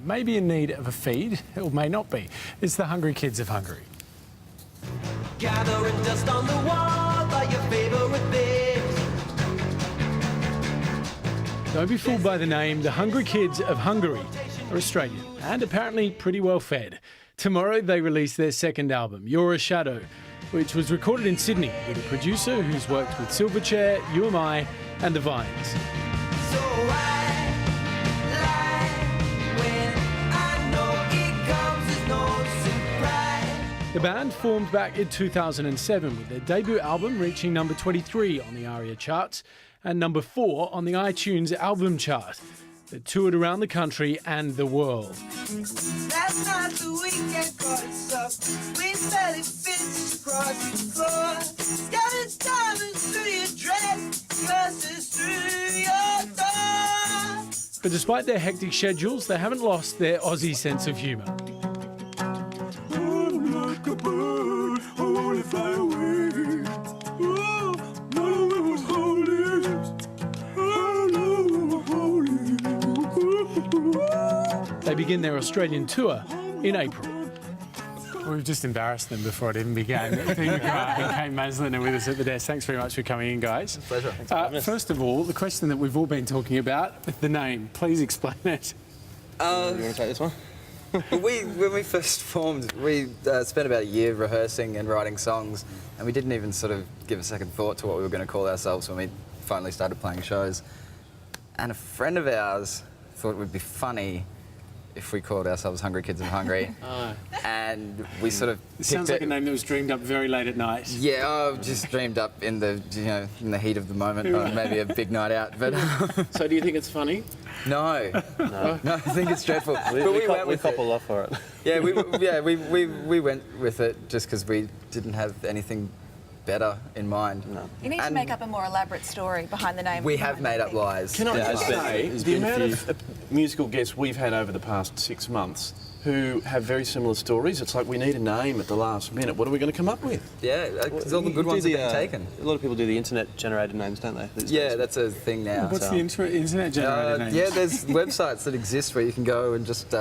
maybe in need of a feed, or may not be. It's the hungry kids of Hungary. Gathering dust on the wall by your favourite babes. Don't be fooled by the name. The Hungry Kids of Hungary are Australian and apparently pretty well fed. Tomorrow they release their second album, You're a Shadow, which was recorded in Sydney with a producer who's worked with Silverchair, You Am I and The Vines. So I lie when I know it comes as no surprise. The band formed back in 2007 with their debut album reaching number 23 on the ARIA charts and number 4 on the iTunes album chart. They toured around the country and the world. Last night the weekend caught us up. We barely fit across the floor. Scattered diamonds through your dress, curses through your door. But despite their hectic schedules, they haven't lost their Aussie sense of humour. They begin their Australian tour in April. We've just embarrassed them before it even began. Tina Grant and Kate Maslin are with us at the desk. Thanks very much for coming in, guys. Pleasure. First of all, the question that we've all been talking about, the name. Please explain it. You want to take this one? When we first formed, we spent about a year rehearsing and writing songs, and we didn't even sort of give a second thought to what we were going to call ourselves when we finally started playing shows. And a friend of ours thought it would be funny if we called ourselves Hungry Kids of Hungary. And we sort of It sounds like a name that was dreamed up very late at night. Yeah, just dreamed up in the in the heat of the moment, or maybe a big night out. But So do you think it's funny? no, I think it's dreadful. We couple off for it. Yeah, we went with it just because we didn't have anything better in mind. No. You need to make up a more elaborate story behind the name. We have made up lies. Can I Yeah. just say, the amount of musical guests we've had over the past 6 months who have very similar stories, it's like we need a name at the last minute. What are we going to come up with? Yeah, because all the good ones have been taken. A lot of people do the internet-generated names, don't they? Yeah, that's a thing now. What's the internet-generated name? Yeah, there's websites that exist where you can go and just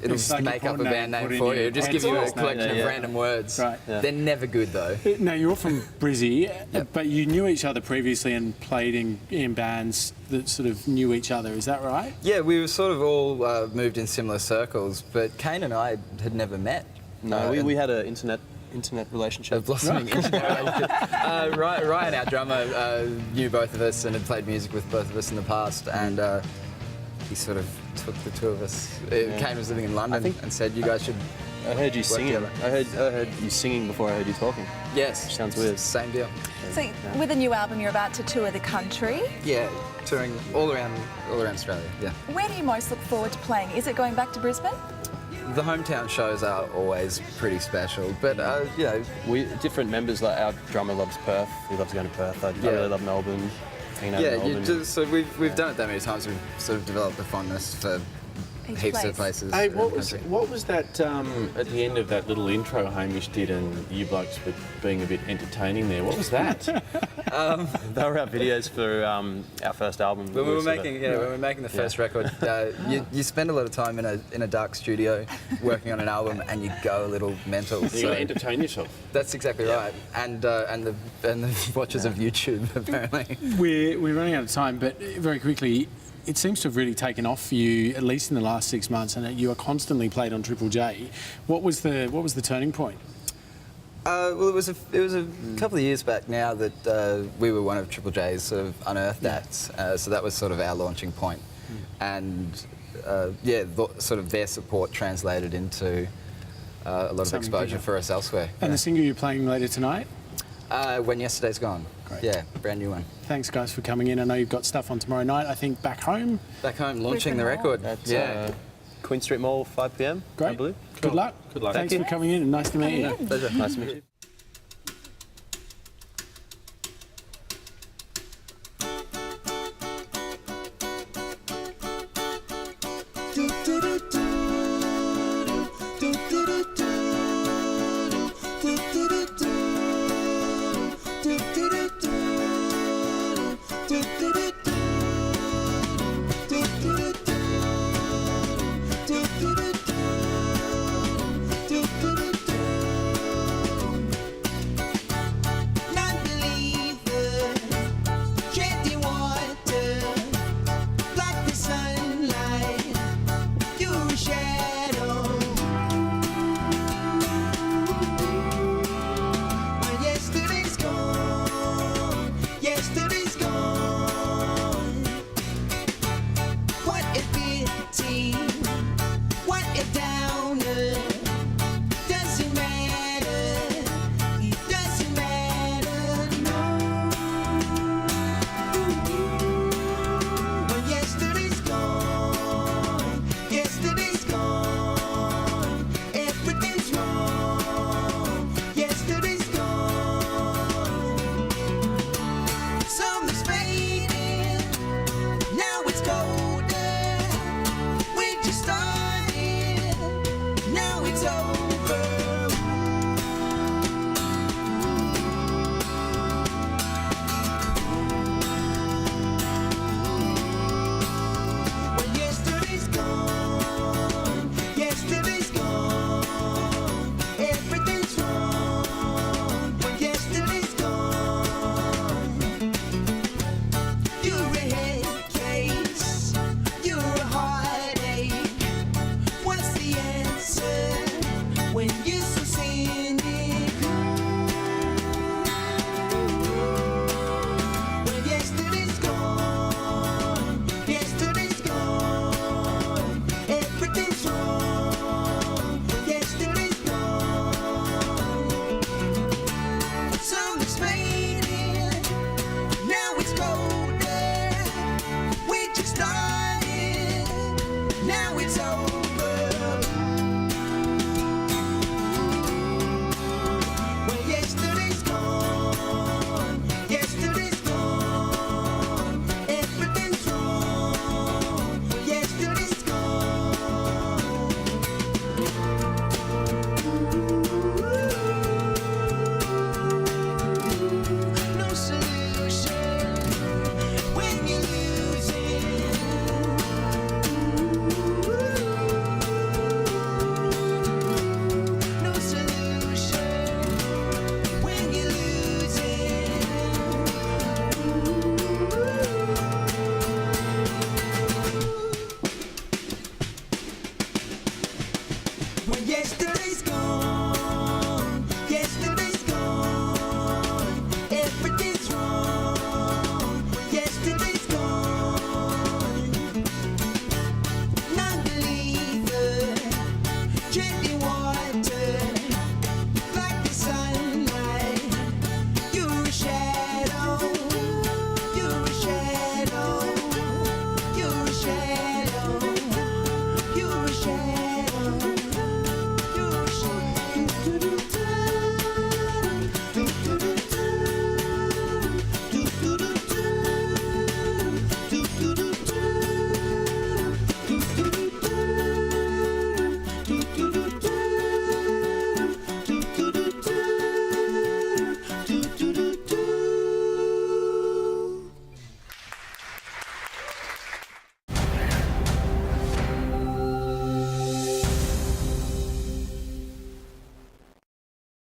it'll It's just like make a up a porn band name name put for in you. your Just give you a answers. collection of random words. Right. Yeah. They're never good though. Now, you're from Brizzy, but you knew each other previously and played in bands that sort of knew each other, is that right? Yeah, we were sort of all moved in similar circles, but Kane and I had never met. No, we had an internet relationship. A blossoming internet relationship. Ryan, our drummer, knew both of us and had played music with both of us in the past, and he sort of took the two of us. Kane was living in London and said, "You guys should." I heard you singing. together. I heard you singing before I heard you talking. Yes, Which sounds weird. Same deal. So, with a new album, you're about to tour the country. Yeah, touring all around Australia. Yeah. Where do you most look forward to playing? Is it going back to Brisbane? The hometown shows are always pretty special, but We different members. Like our drummer loves Perth. He loves going to Perth. I really love Melbourne. Melbourne. So we've done it that many times. We've sort of developed a fondness for Each heaps place. of places. Hey, around the country. what was that at the end of that little intro Hamish did, and you blokes were being a bit entertaining there? What was that? They were our videos for our first album. When we were making the first record, you spend a lot of time in a dark studio working on an album, and you go a little mental. You got to entertain yourself. That's exactly right, and the watchers of YouTube apparently. We're running out of time, but very quickly, it seems to have really taken off for you, at least in the last 6 months, and you are constantly played on Triple J. What was the turning point? Well, it was a couple of years back now that we were one of Triple J's sort of unearthed acts. So that was sort of our launching point, and sort of their support translated into a lot of exposure for us elsewhere. And the single you're playing later tonight? When Yesterday's Gone. Great. Yeah, brand new one. Thanks, guys, for coming in. I know you've got stuff on tomorrow night. I think back home. Back home, launching the record. That's Queen Street Mall, 5 p.m. Great. I believe. Good luck. Good luck. Thanks for coming in, and nice to meet you. Pleasure. Nice to meet you. Yesterday's gone.